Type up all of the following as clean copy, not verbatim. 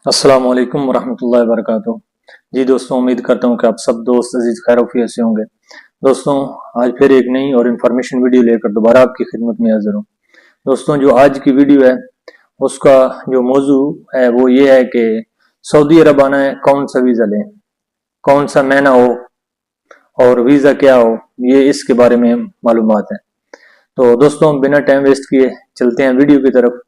अस्सलाम वालेकुम वरहमतुल्लाहि वबरकातुहू। जी दोस्तों, उम्मीद करता हूँ कि आप सब दोस्त अजीज खैर से होंगे। दोस्तों, आज फिर एक नई और इन्फॉर्मेशन वीडियो लेकर दोबारा आपकी खिदमत में हाजिर हूँ। दोस्तों, जो आज की वीडियो है उसका जो मौजू है वो ये है कि सऊदी अरब आना है, कौन सा वीज़ा लें, कौन सा महीना हो और वीज़ा क्या हो, ये इसके बारे में मालूमात है। तो दोस्तों, बिना टाइम वेस्ट किए चलते हैं वीडियो की तरफ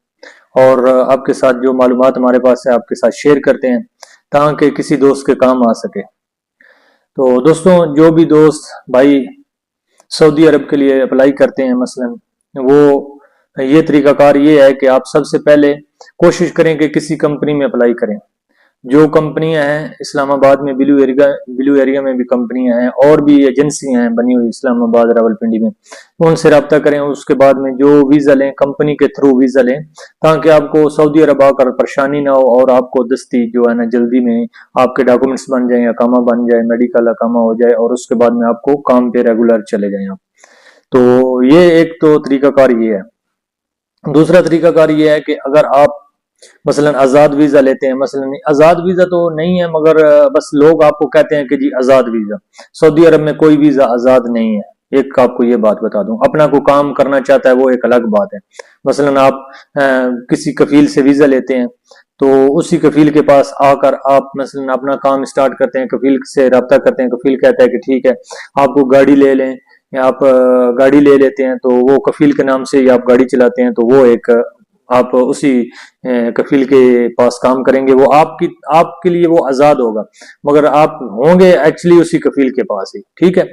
और आपके साथ जो मालूमात हमारे पास है आपके साथ शेयर करते हैं ताकि किसी दोस्त के काम आ सके। तो दोस्तों, जो भी दोस्त भाई सऊदी अरब के लिए अप्लाई करते हैं मसलन, वो ये तरीकाकार ये है कि आप सबसे पहले कोशिश करें कि किसी कंपनी में अप्लाई करें। जो कंपनियां हैं इस्लामाबाद में, ब्लू एरिया में भी कंपनियां हैं और भी एजेंसियां हैं बनी हुई इस्लामाबाद रावलपिंडी में, उनसे रब्ता करें। उसके बाद में जो वीज़ा लें कंपनी के थ्रू वीज़ा लें ताकि आपको सऊदी अरब आकर परेशानी ना हो और आपको दस्ती जो है ना जल्दी में आपके डॉक्यूमेंट्स बन जाएं, अकामा बन जाए, मेडिकल अकामा हो जाए और उसके बाद में आपको काम पे रेगुलर चले जाएं आप। तो ये एक तो तरीकाकार ये है। दूसरा तरीकाकार ये है कि अगर आप मसलन आज़ाद वीज़ा लेते हैं, मसलन आज़ाद वीज़ा तो नहीं है मगर बस लोग आपको कहते हैं कि जी आज़ाद वीज़ा, सऊदी अरब में कोई वीज़ा आज़ाद नहीं है। एक आपको ये बात बता दूं, अपना को काम करना चाहता है वो एक अलग बात है। मसलन आप किसी कफील से वीज़ा लेते हैं तो उसी कफील के पास आकर आप मसलन अपना काम स्टार्ट करते हैं, कफील से रब्ता करते हैं, कफील कहता है कि ठीक है आपको गाड़ी ले लें, या आप गाड़ी ले लेते हैं तो वो कफील के नाम से ही आप गाड़ी चलाते हैं, तो वो एक आप उसी कफील के पास काम करेंगे, वो आपके लिए वो आजाद होगा मगर आप होंगे एक्चुअली उसी कफील के पास ही। ठीक है।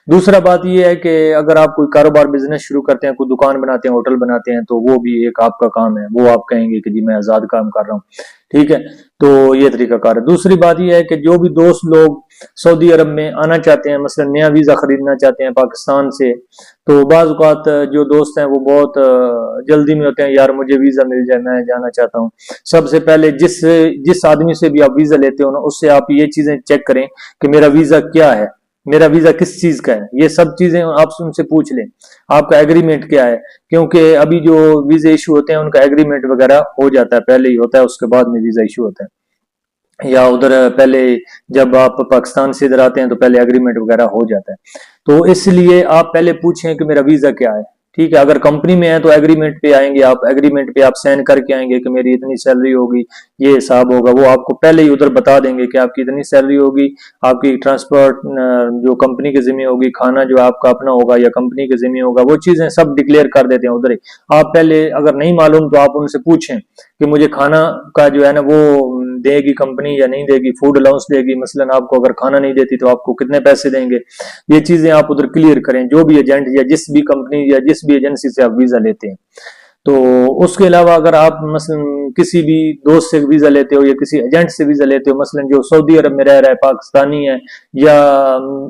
दूसरा बात ये है कि अगर आप कोई कारोबार बिजनेस शुरू करते हैं, कोई दुकान बनाते हैं, होटल बनाते हैं, तो वो भी एक आपका काम है, वो आप कहेंगे कि जी मैं आजाद काम कर रहा हूँ। ठीक है। तो ये तरीकाकार है। दूसरी बात यह है कि जो भी दोस्त लोग सऊदी अरब में आना चाहते हैं, मसलन नया वीजा खरीदना चाहते हैं पाकिस्तान से, तो बाज़ औक़ात जो दोस्त हैं वो बहुत जल्दी में होते हैं, यार मुझे वीजा मिल जाए, मैं जाना चाहता हूँ। सबसे पहले जिस जिस आदमी से भी आप वीजा लेते हो ना, उससे आप ये चीजें चेक करें कि मेरा वीजा क्या है, मेरा वीजा किस चीज का है, ये सब चीजें आप उनसे पूछ लें। आपका एग्रीमेंट क्या है, क्योंकि अभी जो वीजे इशू होते हैं उनका एग्रीमेंट वगैरह हो जाता है, पहले ही होता है, उसके बाद में वीजा इशू होता है। या उधर पहले जब आप पाकिस्तान से इधर आते हैं तो पहले एग्रीमेंट वगैरह हो जाता है। तो इसलिए आप पहले पूछें कि मेरा वीजा क्या है। ठीक है। अगर कंपनी में है तो एग्रीमेंट पे आएंगे आप, एग्रीमेंट पे आप साइन करके आएंगे कि मेरी इतनी सैलरी होगी, ये हिसाब होगा, वो आपको पहले ही उधर बता देंगे कि आपकी इतनी सैलरी होगी, आपकी ट्रांसपोर्ट जो कंपनी के जिम्मे होगी, खाना जो आपका अपना होगा या कंपनी के जिम्मे होगा, वो चीजें सब डिक्लेयर कर देते हैं उधर ही। आप पहले अगर नहीं मालूम तो आप उनसे पूछें कि मुझे खाना का जो है ना वो देगी कंपनी या नहीं देगी, फूड अलाउंस देगी, मसलन आपको अगर खाना नहीं देती तो आपको कितने पैसे देंगे, ये चीजें आप उधर क्लियर करें, जो भी एजेंट या जिस भी कंपनी या जिस भी एजेंसी से आप वीजा लेते हैं। तो उसके अलावा अगर आप मसलन किसी भी दोस्त से वीजा लेते हो या किसी एजेंट से वीजा लेते हो, मसलन जो सऊदी अरब में रह रहा है, पाकिस्तानी है या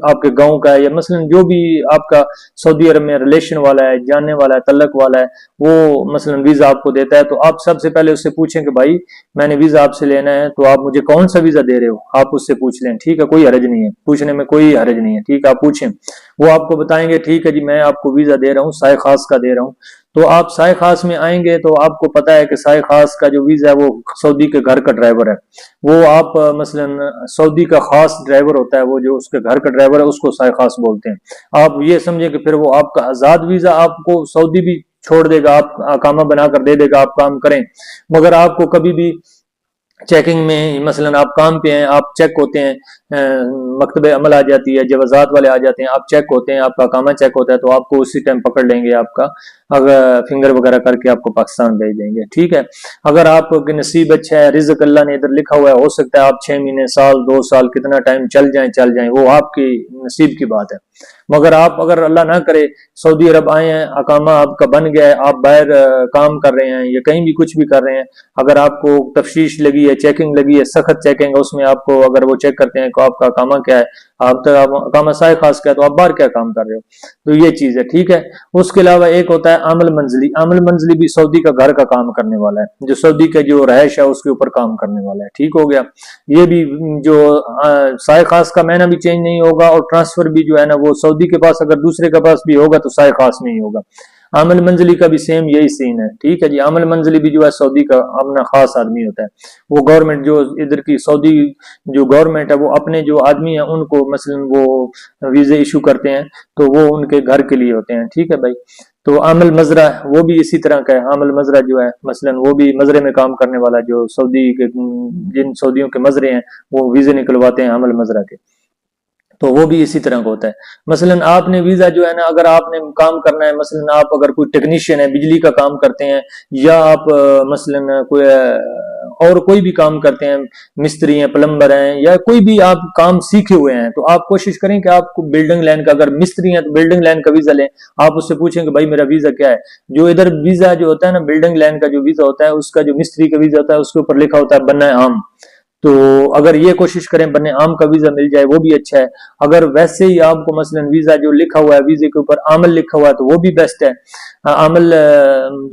आपके गांव का है, या मसलन जो भी आपका सऊदी अरब में रिलेशन वाला है, जानने वाला है, तल्लक वाला है, वो मसलन वीजा आपको देता है, तो आप सबसे पहले उससे पूछें कि भाई मैंने वीजा आपसे लेना है तो आप मुझे कौन सा वीजा दे रहे हो, आप उससे पूछ लें। ठीक है। कोई हरज नहीं है, पूछने में कोई हरज नहीं है। ठीक है। आप पूछें, वो आपको बताएंगे ठीक है जी मैं आपको वीजा दे रहा हूँ, साय खास का दे रहा हूँ। तो आप साय खास में आएंगे तो आपको पता है कि साय खास का जो वीजा है वो सऊदी के घर का ड्राइवर है, वो आप मसलन सऊदी का खास ड्राइवर होता है, वो जो उसके घर का ड्राइवर है उसको साय खास बोलते हैं। आप ये समझे कि फिर वो आपका आजाद वीजा आपको सऊदी भी छोड़ देगा, आप अकामा बनाकर दे देगा, आप काम करें, मगर आपको कभी भी चेकिंग में, मसलन आप काम पे हैं, आप चेक होते हैं, मकतबे अमल आ जाती है, जवाजात वाले आ जाते हैं, आप चेक होते हैं, आपका कामा चेक होता है, तो आपको उसी टाइम पकड़ लेंगे, आपका अगर फिंगर वगैरह करके आपको पाकिस्तान भेज देंगे। ठीक है। अगर आपके नसीब अच्छा है, रिज़्क अल्लाह ने इधर लिखा हुआ है, हो सकता है आप 6 महीने, साल, 2 साल, कितना टाइम चल जाए, वो आपकी नसीब की बात है। मगर आप अगर अल्लाह ना करे सऊदी अरब आए हैं, अकामा आपका बन गया है, आप बाहर काम कर रहे हैं या कहीं भी कुछ भी कर रहे हैं, अगर आपको तफ्तीश लगी है, चेकिंग लगी है, सख्त चेकिंग है, उसमें आपको अगर वो चेक करते हैं कि आपका अकामा क्या है, आप तो अकामा साय खास क्या है, तो आप बाहर क्या काम कर रहे हो, तो ये चीज है। ठीक है। उसके अलावा एक होता है आमल मंजली। आमल मंजली भी सऊदी का घर का काम करने वाला है, जो सऊदी का जो रहायश है उसके ऊपर काम करने वाला है। ठीक हो गया। ये भी जो साय खास का महीना भी चेंज नहीं होगा और ट्रांसफर भी जो है ना वो सऊदी के पास अगर दूसरे के पास भी होगा तो साय खास में ही होगा। आमिल मंजली का भी सेम यही सीन है, ठीक है जी। आमिल मंजली भी जो है सऊदी का अपना खास आदमी होता है, वो गवर्नमेंट जो इधर की सऊदी जो गवर्नमेंट है वो अपने जो आदमी है उनको मसलन वो वीजे इशू करते हैं, तो वो उनके घर के लिए होते हैं, ठीक है भाई। तो आमिल मजरा वो भी इसी तरह का है। आमिल मजरा जो है मसलन वो भी मजरे में काम करने वाला, जो सऊदी के जिन सऊदियों के मजरे हैं वो वीजे निकलवाते हैं आमिल मजरा के, तो वो भी इसी तरह का होता है। मसलन आपने वीजा जो है ना, अगर आपने काम करना है, मसलन आप अगर कोई टेक्नीशियन है, बिजली का काम करते हैं, या आप मसलन कोई और कोई भी काम करते हैं, मिस्त्री हैं, प्लम्बर हैं, या कोई भी आप काम सीखे हुए हैं, तो आप कोशिश करें कि आपको बिल्डिंग लाइन का, अगर मिस्त्री हैं तो बिल्डिंग लाइन का वीजा लें। आप उससे पूछें कि भाई मेरा वीजा क्या है। जो इधर वीजा जो होता है ना, बिल्डिंग लाइन का जो वीजा होता है, उसका जो मिस्त्री का वीजा होता है उसके ऊपर लिखा होता है बन्ना आम। तो अगर ये कोशिश करें बन्ने आम का वीजा मिल जाए वो भी अच्छा है। अगर वैसे ही आपको मसलन वीजा जो लिखा हुआ है, वीजे के ऊपर आमल लिखा हुआ है, तो वो भी बेस्ट है। आमल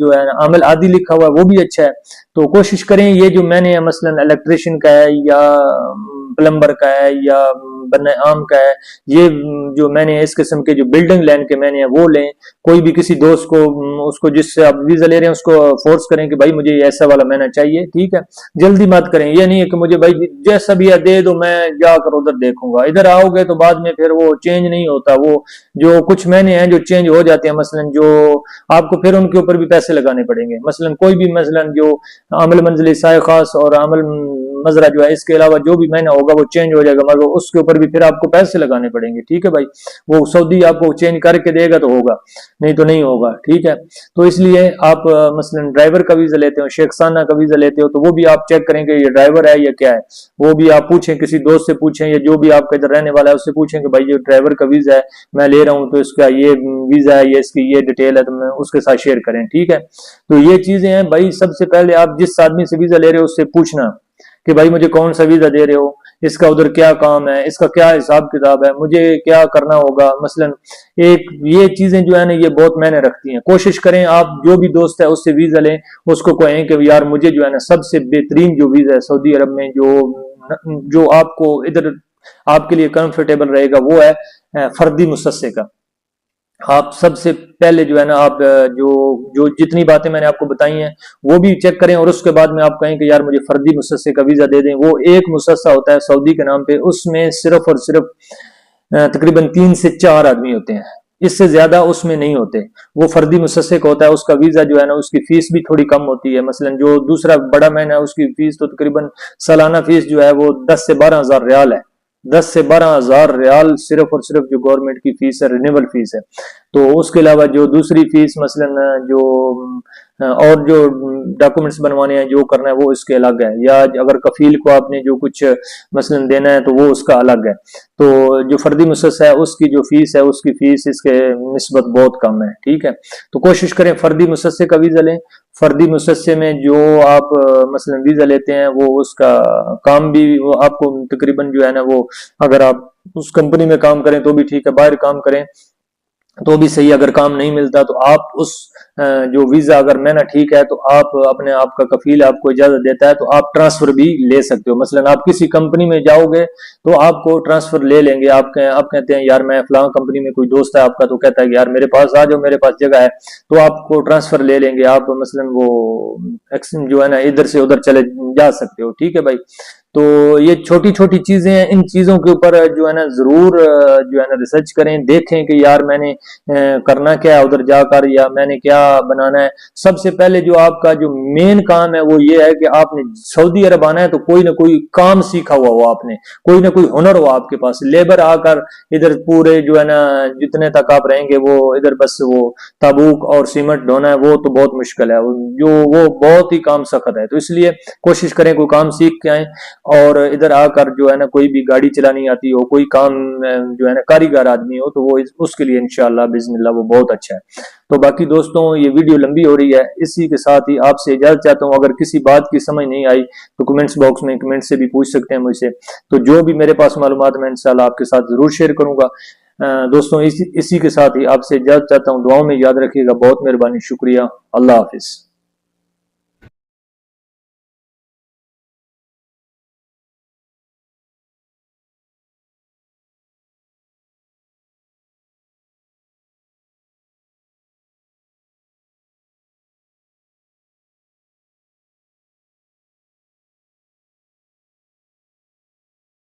जो है आमल आदि लिखा हुआ है वो भी अच्छा है। तो कोशिश करें ये जो मैंने मसलन इलेक्ट्रिशियन का है, या प्लम्बर का है, या बन्ने आम का है, ये जो मैंने इस किस्म के जो बिल्डिंग लाइन के मैंने है वो लें। कोई भी किसी दोस्त को, उसको जिससे आप वीजा ले रहे हैं उसको फोर्स करें कि भाई मुझे ऐसा वाला मैंने चाहिए, ठीक है। जल्दी मत करें, ये नहीं है कि मुझे भाई जैसा भी है दे दो, मैं जाकर उधर देखूंगा। इधर आओगे तो बाद में फिर वो चेंज नहीं होता। वो जो कुछ मैंने हैं जो चेंज हो जाते हैं, मसलन जो आपको फिर उनके ऊपर भी पैसे लगाने पड़ेंगे। मसलन कोई भी मसलन जो अमल मंजिली साय खास और अमल मजरा जो है, इसके अलावा जो भी महीना होगा वो चेंज हो जाएगा, मगर उसके ऊपर भी फिर आपको पैसे लगाने पड़ेंगे, ठीक है भाई। वो सऊदी आपको चेंज करके देगा तो होगा, नहीं तो नहीं होगा, ठीक है। तो इसलिए आप मसलन ड्राइवर का वीजा लेते हो, शेखसाना का वीजा लेते हो, तो वो भी आप चेक करेंगे ये ड्राइवर है या क्या है। वो भी आप पूछें, किसी दोस्त से पूछें, या जो भी आपका इधर रहने वाला है उससे पूछें कि भाई ये ड्राइवर का वीजा है मैं ले रहा हूँ, तो इसका ये वीजा है, ये इसकी ये डिटेल है, तो मैं उसके साथ शेयर करें, ठीक है। तो ये चीजें हैं भाई। सबसे पहले आप जिस आदमी से वीजा ले रहे हो उससे पूछना कि भाई मुझे कौन सा वीजा दे रहे हो, इसका उधर क्या काम है, इसका क्या हिसाब किताब है, मुझे क्या करना होगा। मसलन एक ये चीजें जो है ना, ये बहुत मायने रखती हैं। कोशिश करें आप जो भी दोस्त है उससे वीजा लें, उसको कहें कि यार मुझे जो है ना सबसे बेहतरीन जो वीजा है सऊदी अरब में, जो आपको इधर आपके लिए कंफर्टेबल रहेगा, वो है फर्दी मुसस्से का। आप सबसे पहले जो है ना, आप जो जो जितनी बातें मैंने आपको बताई हैं वो भी चेक करें, और उसके बाद में आप कहें कि यार मुझे फर्दी मुसस्से का वीजा दे दें। वो एक मुसस्सा होता है सऊदी के नाम पे, उसमें सिर्फ और सिर्फ तकरीबन 3 से 4 आदमी होते हैं, इससे ज्यादा उसमें नहीं होते। वो फर्दी मुसस्से का होता है, उसका वीजा जो है ना, उसकी फीस भी थोड़ी कम होती है। मसलन जो दूसरा बड़ा मैन है उसकी फीस तो तकरीबन सालाना फीस जो है वो 10 से 12 हजार रियाल है। 10 से 12 हजार रियाल सिर्फ और सिर्फ जो गवर्नमेंट की फीस है, रिन्यूएबल फीस है। तो उसके अलावा जो दूसरी फीस मसलन जो और जो डॉक्यूमेंट्स बनवाने हैं, जो करना है वो इसके अलग है, या अगर कफील को आपने जो कुछ मसलन देना है तो वो उसका अलग है। तो जो फर्दी मुसस्सा है उसकी जो फीस है, उसकी फीस इसके निस्बत बहुत कम है, ठीक है। तो कोशिश करें फर्दी मुसस्से का वीजा लें। फर्दी मुसस्से में जो आप मसलन वीजा लेते हैं वो उसका काम भी वो आपको तकरीबन जो है ना, वो अगर आप उस कंपनी में काम करें तो भी ठीक है, बाहर काम करें तो भी सही। अगर काम नहीं मिलता तो आप उस जो वीजा अगर महीना ठीक है तो आप अपने आप का कफील आपको इजाजत देता है तो आप ट्रांसफर भी ले सकते हो। मसलन आप किसी कंपनी में जाओगे तो आपको ट्रांसफर ले लेंगे। आप कहते हैं यार मैं फलां कंपनी में, कोई दोस्त है आपका तो कहता है कि यार मेरे पास आ जाओ, मेरे पास जगह है, तो आपको ट्रांसफर ले लेंगे। आप मसलन वो जो है ना इधर से उधर चले जा सकते हो, ठीक है भाई। तो ये छोटी छोटी चीजें हैं, इन चीजों के ऊपर जो है ना जरूर जो है ना रिसर्च करें, देखें कि यार मैंने करना क्या है उधर जाकर, या मैंने क्या बनाना है। सबसे पहले जो आपका जो मेन काम है वो ये है कि आपने सऊदी अरब आना है तो कोई ना कोई काम सीखा हुआ हो, आपने कोई ना कोई हुनर हो आपके पास। लेबर आकर इधर पूरे जो है ना जितने तक आप रहेंगे वो इधर बस वो ताबूक और सीमेंट ढोना है, वो तो बहुत मुश्किल है, वो बहुत ही काम सख्त है। तो इसलिए कोशिश करें कोई काम सीख के आए, और इधर आकर जो है ना कोई भी गाड़ी चलानी आती हो, कोई काम जो है ना कारीगर आदमी हो, तो वो उसके लिए इंशाअल्लाह बिस्मिल्लाह वो बहुत अच्छा है। तो बाकी दोस्तों ये वीडियो लंबी हो रही है, इसी के साथ ही आपसे इजाजत चाहता हूँ। अगर किसी बात की समझ नहीं आई तो कमेंट्स बॉक्स में कमेंट से भी पूछ सकते हैं मुझसे। तो जो भी मेरे पास मालूमात मैं इंशाअल्लाह आपके साथ जरूर शेयर करूंगा। दोस्तों इसी के साथ ही आपसे इजाजत चाहता हूँ। दुआओं में याद रखिएगा। बहुत मेहरबानी, शुक्रिया, अल्लाह हाफिज।